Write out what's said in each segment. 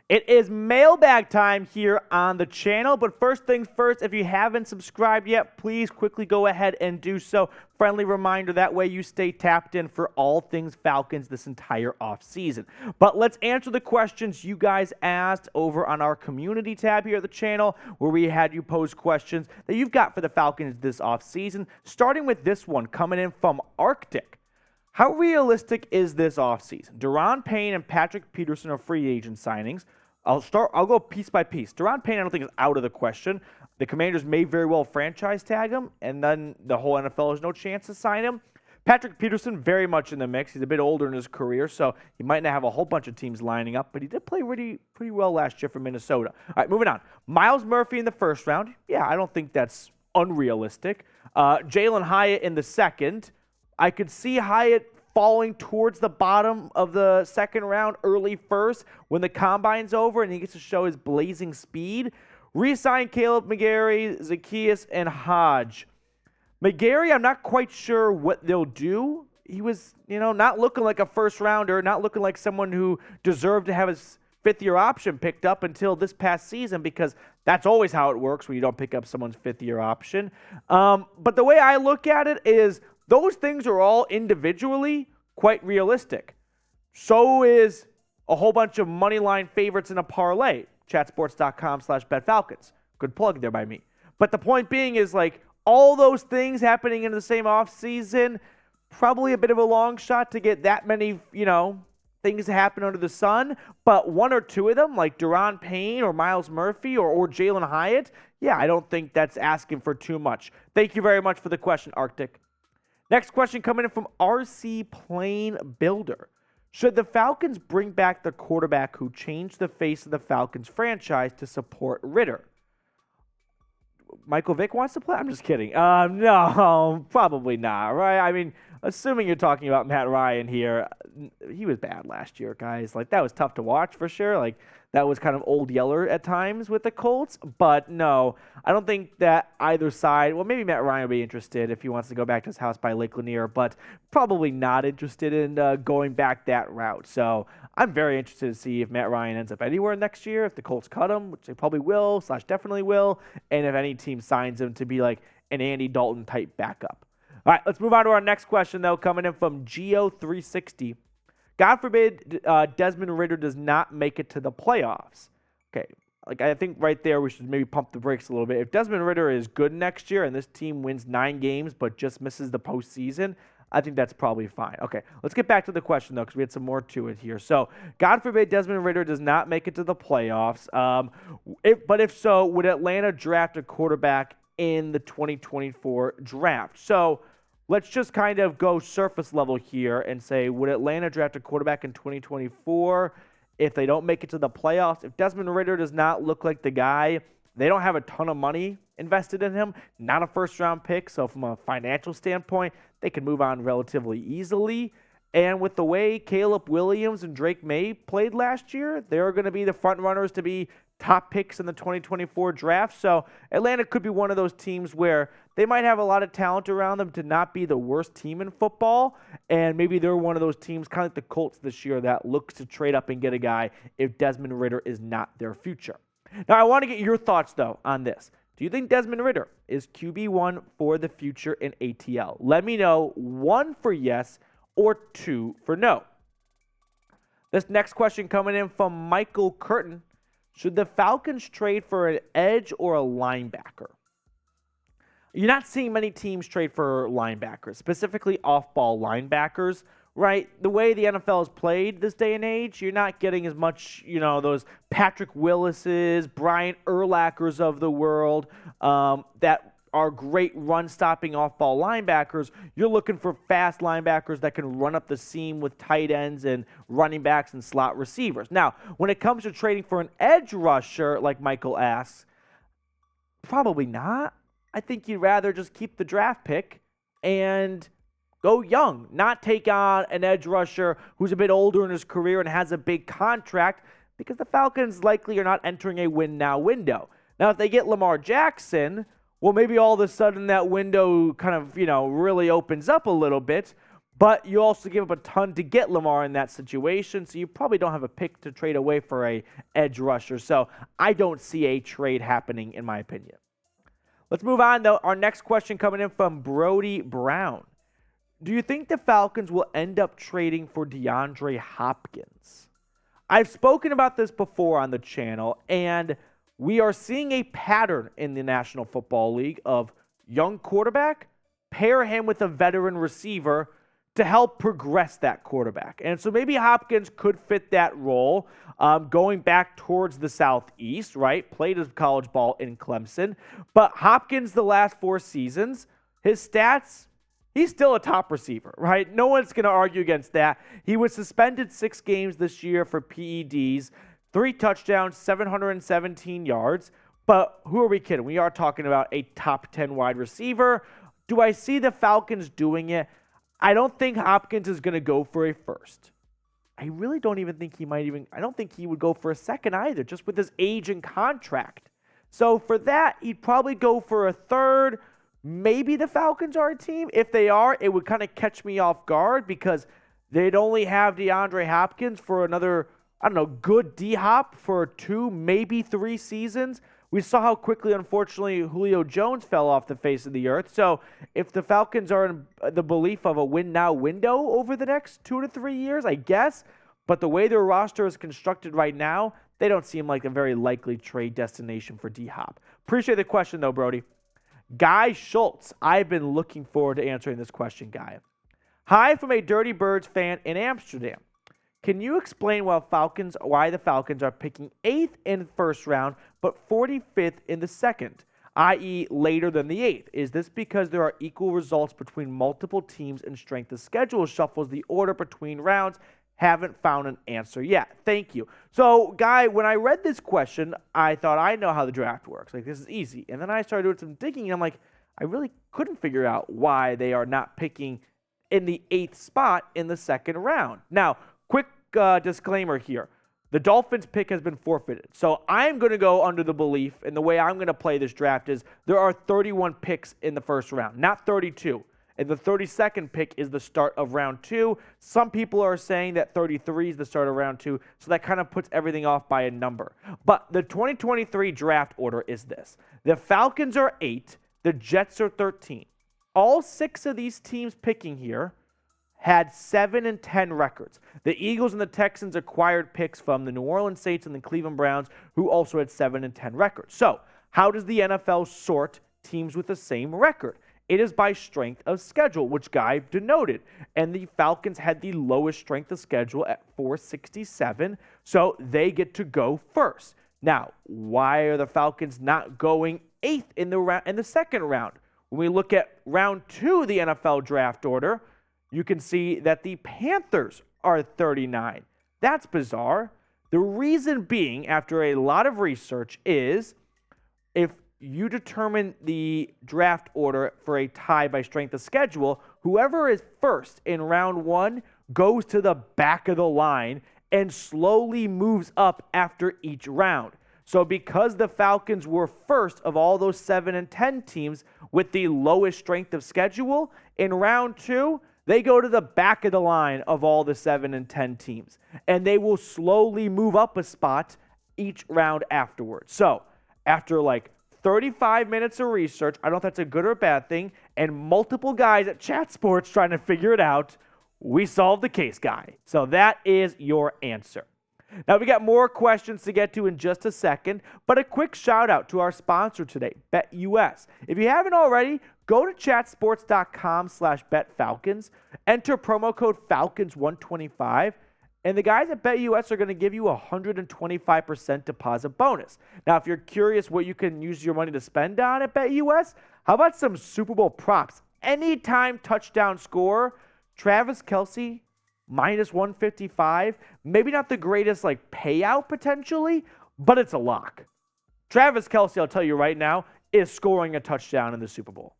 It is mailbag time here on the channel, but first things first, if you haven't subscribed yet, please quickly go ahead and do so. Friendly reminder, that way you stay tapped in for all things Falcons this entire offseason. But let's answer the questions you guys asked over on our community tab here at the channel, where we had you pose questions that you've got for the Falcons this offseason, starting with this one coming in from Arctic. How realistic is this offseason? Daron, Payne, and Patrick Peterson are free agent signings. I'll go piece by piece. Daron Payne, I don't think is out of the question. The Commanders may very well franchise tag him, and then the whole NFL has no chance to sign him. Patrick Peterson, very much in the mix. He's a bit older in his career, so he might not have a whole bunch of teams lining up, but he did play pretty well last year for Minnesota. All right, moving on. Myles Murphy in the first round. Yeah, I don't think that's unrealistic. Jalin Hyatt in the second. I could see Hyatt falling towards the bottom of the second round, early first, when the combine's over and he gets to show his blazing speed. Re-sign Kaleb, McGary, Zaccheus, and Hodge. McGary, I'm not quite sure what they'll do. He was, not looking like a first rounder, not looking like someone who deserved to have his fifth-year option picked up until this past season, because that's always how it works when you don't pick up someone's fifth-year option. But the way I look at it is those things are all individually quite realistic. So is a whole bunch of money line favorites in a parlay. Chatsports.com/betfalcons. Good plug there by me. But the point being is, all those things happening in the same offseason, probably a bit of a long shot to get that many, things to happen under the sun. But one or two of them, like Daron Payne or Myles Murphy or Jalin Hyatt, yeah, I don't think that's asking for too much. Thank you very much for the question, Arctic. Next question coming in from RC Plane Builder. Should the Falcons bring back the quarterback who changed the face of the Falcons franchise to support Ridder? Michael Vick wants to play? I'm just kidding. No, probably not, right? I mean, assuming you're talking about Matt Ryan here, he was bad last year, guys. That was tough to watch for sure. That was kind of old Yeller at times with the Colts. But no, I don't think that either side, well, maybe Matt Ryan will be interested if he wants to go back to his house by Lake Lanier, but probably not interested in going back that route. So I'm very interested to see if Matt Ryan ends up anywhere next year, if the Colts cut him, which they probably will, / definitely will, and if any team signs him to be an Andy Dalton type backup. All right, let's move on to our next question, though, coming in from Geo360. God forbid Desmond Ridder does not make it to the playoffs. Okay, I think right there we should maybe pump the brakes a little bit. If Desmond Ridder is good next year and this team wins 9 games but just misses the postseason, I think that's probably fine. Okay, let's get back to the question, though, because we had some more to it here. So, God forbid Desmond Ridder does not make it to the playoffs. But if so, would Atlanta draft a quarterback in the 2024 draft? So, let's just kind of go surface level here and say, would Atlanta draft a quarterback in 2024 if they don't make it to the playoffs? If Desmond Ridder does not look like the guy, they don't have a ton of money invested in him, not a first-round pick, so from a financial standpoint, they can move on relatively easily. And with the way Caleb Williams and Drake May played last year, they're going to be the front runners to be top picks in the 2024 draft. So Atlanta could be one of those teams where they might have a lot of talent around them to not be the worst team in football. And maybe they're one of those teams, kind of like the Colts this year, that looks to trade up and get a guy if Desmond Ridder is not their future. Now, I want to get your thoughts, though, on this. Do you think Desmond Ridder is QB1 for the future in ATL? Let me know, 1 for yes or 2 for no. This next question coming in from Michael Curtin. Should the Falcons trade for an edge or a linebacker? You're not seeing many teams trade for linebackers, specifically off-ball linebackers, right? The way the NFL is played this day and age, you're not getting as much, those Patrick Willis's, Brian Urlachers of the world that are great run-stopping off-ball linebackers. You're looking for fast linebackers that can run up the seam with tight ends and running backs and slot receivers. Now, when it comes to trading for an edge rusher, like Michael asks, probably not. I think you'd rather just keep the draft pick and go young, not take on an edge rusher who's a bit older in his career and has a big contract, because the Falcons likely are not entering a win-now window. Now, if they get Lamar Jackson, well, maybe all of a sudden that window kind of, really opens up a little bit. But you also give up a ton to get Lamar in that situation, so you probably don't have a pick to trade away for a edge rusher. So I don't see a trade happening, in my opinion. Let's move on, though. Our next question coming in from Brody Brown. Do you think the Falcons will end up trading for DeAndre Hopkins? I've spoken about this before on the channel, and we are seeing a pattern in the National Football League of young quarterback, pair him with a veteran receiver to help progress that quarterback. And so maybe Hopkins could fit that role, going back towards the Southeast, right? Played his college ball in Clemson. But Hopkins, the last 4 seasons, his stats, he's still a top receiver, right? No one's going to argue against that. He was suspended 6 games this year for PEDs, 3 touchdowns, 717 yards. But who are we kidding? We are talking about a top 10 wide receiver. Do I see the Falcons doing it? I don't think Hopkins is going to go for a first. I really don't even think I don't think he would go for a second either, just with his age and contract. So for that, he'd probably go for a third. Maybe the Falcons are a team. If they are, it would kind of catch me off guard because they'd only have DeAndre Hopkins for another, good D-Hop for 2, maybe 3 seasons. We saw how quickly, unfortunately, Julio Jones fell off the face of the earth. So if the Falcons are in the belief of a win-now window over the next 2 to 3 years, I guess, but the way their roster is constructed right now, they don't seem like a very likely trade destination for D-Hop. Appreciate the question, though, Brody. Guy Schultz. I've been looking forward to answering this question, Guy. Hi from a Dirty Birds fan in Amsterdam. Can you explain why the Falcons are picking 8th in the first round, but 45th in the second, i.e. later than the 8th? Is this because there are equal results between multiple teams and strength of schedule shuffles the order between rounds? Haven't found an answer yet. Thank you. So, Guy, when I read this question, I thought I know how the draft works. Like, this is easy. And then I started doing some digging, and I'm like, I really couldn't figure out why they are not picking in the 8th spot in the second round. Now, quick disclaimer here. The Dolphins pick has been forfeited. So I'm going to go under the belief, and the way I'm going to play this draft is there are 31 picks in the first round, not 32. And the 32nd pick is the start of round 2. Some people are saying that 33 is the start of round 2, so that kind of puts everything off by a number. But the 2023 draft order is this. The Falcons are 8. The Jets are 13. All 6 of these teams picking here had 7-10 records. The Eagles and the Texans acquired picks from the New Orleans Saints and the Cleveland Browns, who also had 7-10 records. So, how does the NFL sort teams with the same record? It is by strength of schedule, which Guy denoted. And the Falcons had the lowest strength of schedule at 467, so they get to go first. Now, why are the Falcons not going 8th in the second round? When we look at round 2 of the NFL draft order, you can see that the Panthers are 39. That's bizarre. The reason being, after a lot of research, is if you determine the draft order for a tie by strength of schedule, whoever is first in round 1 goes to the back of the line and slowly moves up after each round. So because the Falcons were first of all those 7 and 10 teams with the lowest strength of schedule, in round 2, they go to the back of the line of all the 7 and 10 teams. And they will slowly move up a spot each round afterwards. So after like 35 minutes of research, I don't know if that's a good or a bad thing, and multiple guys at Chat Sports trying to figure it out, we solved the case, Guy. So that is your answer. Now, we got more questions to get to in just a second, but a quick shout out to our sponsor today, BetUS. If you haven't already, go to chatsports.com/betfalcons, enter promo code Falcons125, and the guys at BetUS are going to give you a 125% deposit bonus. Now, if you're curious what you can use your money to spend on at BetUS, how about some Super Bowl props? Anytime touchdown score, Travis Kelce, minus 155. Maybe not the greatest payout potentially, but it's a lock. Travis Kelce, I'll tell you right now, is scoring a touchdown in the Super Bowl.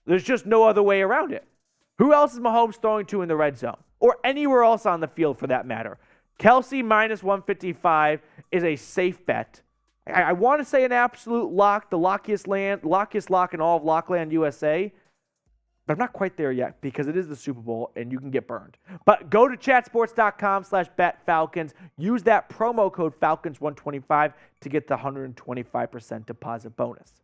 There's just no other way around it. Who else is Mahomes throwing to in the red zone? Or anywhere else on the field for that matter. Kelce minus 155 is a safe bet. I want to say an absolute lock, the lockiest lock in all of Lockland USA. But I'm not quite there yet because it is the Super Bowl and you can get burned. But go to chatsports.com/betfalcons. Use that promo code Falcons125 to get the 125% deposit bonus.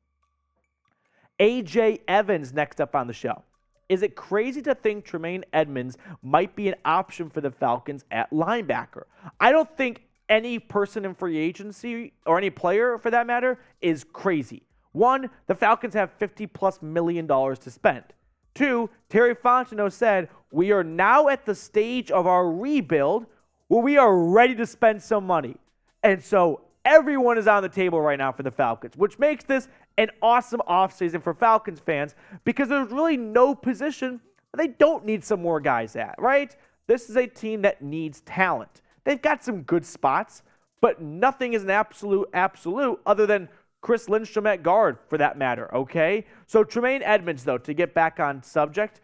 A.J. Evans next up on the show. Is it crazy to think Tremaine Edmunds might be an option for the Falcons at linebacker? I don't think any person in free agency, or any player for that matter, is crazy. One, the Falcons have $50+ million to spend. Two, Terry Fontenot said, we are now at the stage of our rebuild where we are ready to spend some money. And so everyone is on the table right now for the Falcons, which makes this an awesome offseason for Falcons fans because there's really no position that they don't need some more guys at, right? This is a team that needs talent. They've got some good spots, but nothing is an absolute other than Chris Lindstrom at guard, for that matter, okay? So Tremaine Edmunds, though, to get back on subject,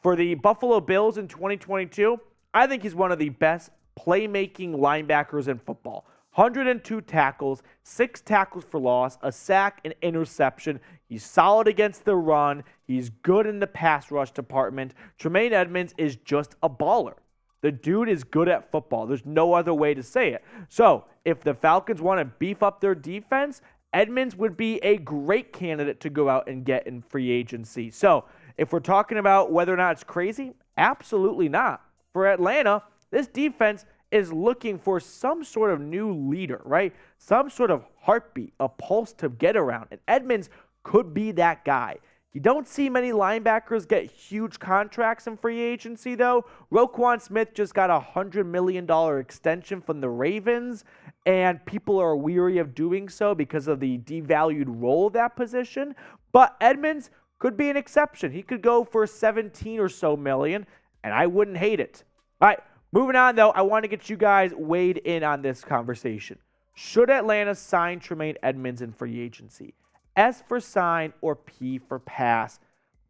for the Buffalo Bills in 2022, I think he's one of the best playmaking linebackers in football. 102 tackles, 6 tackles for loss, a sack, an interception. He's solid against the run. He's good in the pass rush department. Tremaine Edmunds is just a baller. The dude is good at football. There's no other way to say it. So if the Falcons want to beef up their defense, Edmunds would be a great candidate to go out and get in free agency. So if we're talking about whether or not it's crazy, absolutely not. For Atlanta, this defense is looking for some sort of new leader, right? Some sort of heartbeat, a pulse to get around. And Edmunds could be that guy. You don't see many linebackers get huge contracts in free agency, though. Roquan Smith just got a $100 million extension from the Ravens, and people are weary of doing so because of the devalued role of that position. But Edmunds could be an exception. He could go for 17 or so million, and I wouldn't hate it. All right, moving on, though, I want to get you guys weighed in on this conversation. Should Atlanta sign Tremaine Edmunds in free agency? S for sign or P for pass?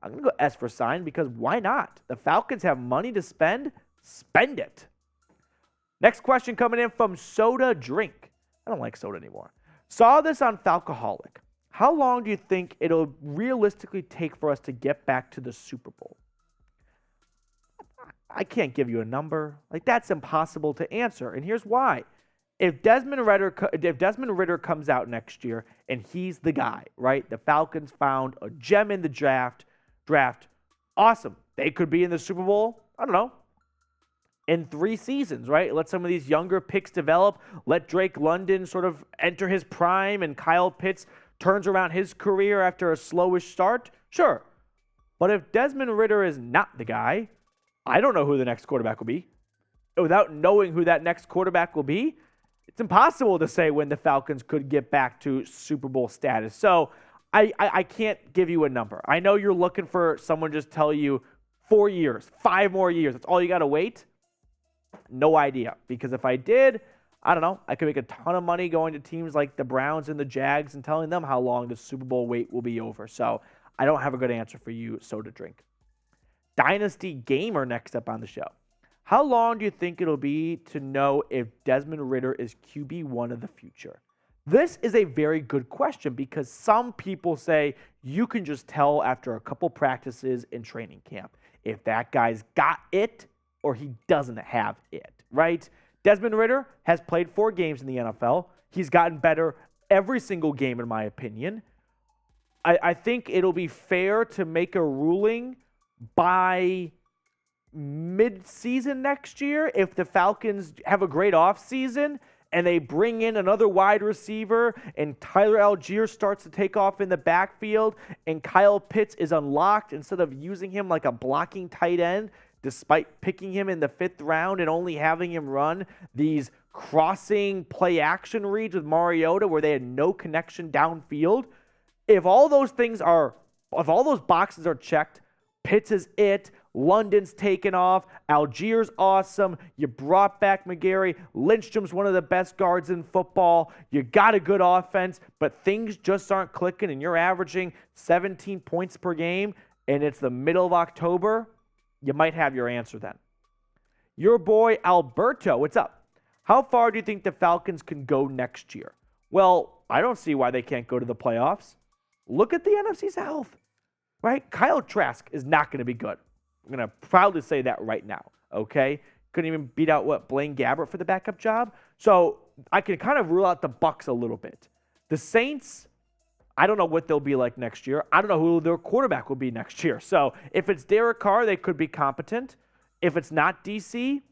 I'm going to go S for sign because why not? The Falcons have money to spend. Spend it. Next question coming in from Soda Drink. I don't like soda anymore. Saw this on Falcoholic. How long do you think it'll realistically take for us to get back to the Super Bowl? I can't give you a number. Like, that's impossible to answer. And here's why. If Desmond Ridder comes out next year and he's the guy, right? The Falcons found a gem in the draft. Awesome. They could be in the Super Bowl, I don't know, in 3 seasons, right? Let some of these younger picks develop. Let Drake London sort of enter his prime and Kyle Pitts turns around his career after a slowish start. Sure. But if Desmond Ridder is not the guy, I don't know who the next quarterback will be. Without knowing who that next quarterback will be, it's impossible to say when the Falcons could get back to Super Bowl status. So I can't give you a number. I know you're looking for someone to just tell you 4 years, 5 more years. That's all you got to wait. No idea. Because if I did, I don't know, I could make a ton of money going to teams like the Browns and the Jags and telling them how long the Super Bowl wait will be over. So I don't have a good answer for you, Soda Drink. Dynasty Gamer next up on the show. How long do you think it'll be to know if Desmond Ridder is QB1 of the future? This is a very good question because some people say you can just tell after a couple practices in training camp if that guy's got it or he doesn't have it, right? Desmond Ridder has played 4 games in the NFL. He's gotten better every single game, in my opinion. I think it'll be fair to make a ruling by mid-season next year if the Falcons have a great offseason and they bring in another wide receiver and Tyler Algier starts to take off in the backfield and Kyle Pitts is unlocked instead of using him like a blocking tight end despite picking him in the 5th round and only having him run these crossing play action reads with Mariota where they had no connection downfield. If all those boxes are checked, Pitts is it. London's taken off. Algier's awesome. You brought back McGary. Lindstrom's one of the best guards in football. You got a good offense, but things just aren't clicking, and you're averaging 17 points per game, and it's the middle of October. You might have your answer then. Your boy Alberto, what's up? How far do you think the Falcons can go next year? Well, I don't see why they can't go to the playoffs. Look at the NFC South. right? Kyle Trask is not going to be good. I'm going to proudly say that right now, okay? Couldn't even beat out, Blaine Gabbert for the backup job. So I can kind of rule out the Bucs a little bit. The Saints, I don't know what they'll be like next year. I don't know who their quarterback will be next year. So if it's Derek Carr, they could be competent. If it's not DC,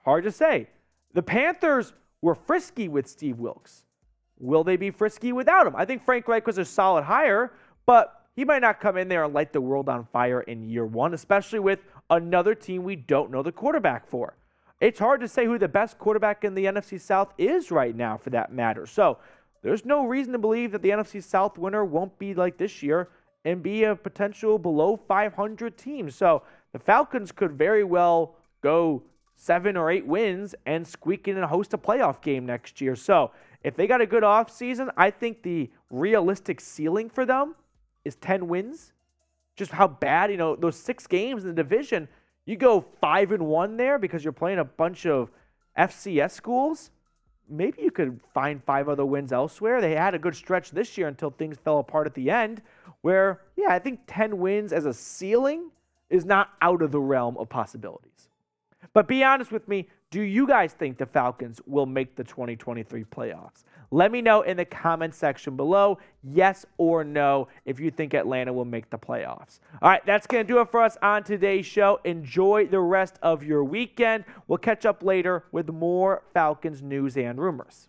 hard to say. The Panthers were frisky with Steve Wilks. Will they be frisky without him? I think Frank Reich was a solid hire, but he might not come in there and light the world on fire in year one, especially with another team we don't know the quarterback for. It's hard to say who the best quarterback in the NFC South is right now, for that matter. So there's no reason to believe that the NFC South winner won't be like this year and be a potential below 500 team. So the Falcons could very well go 7 or 8 wins and squeak in and host a playoff game next year. So if they got a good offseason, I think the realistic ceiling for them is 10 wins. Just how bad, those 6 games in the division, you go 5-1 there because you're playing a bunch of FCS schools. Maybe you could find 5 other wins elsewhere. They had a good stretch this year until things fell apart at the end where, I think 10 wins as a ceiling is not out of the realm of possibilities. But be honest with me, do you guys think the Falcons will make the 2023 playoffs? Let me know in the comment section below, yes or no, if you think Atlanta will make the playoffs. All right, that's going to do it for us on today's show. Enjoy the rest of your weekend. We'll catch up later with more Falcons news and rumors.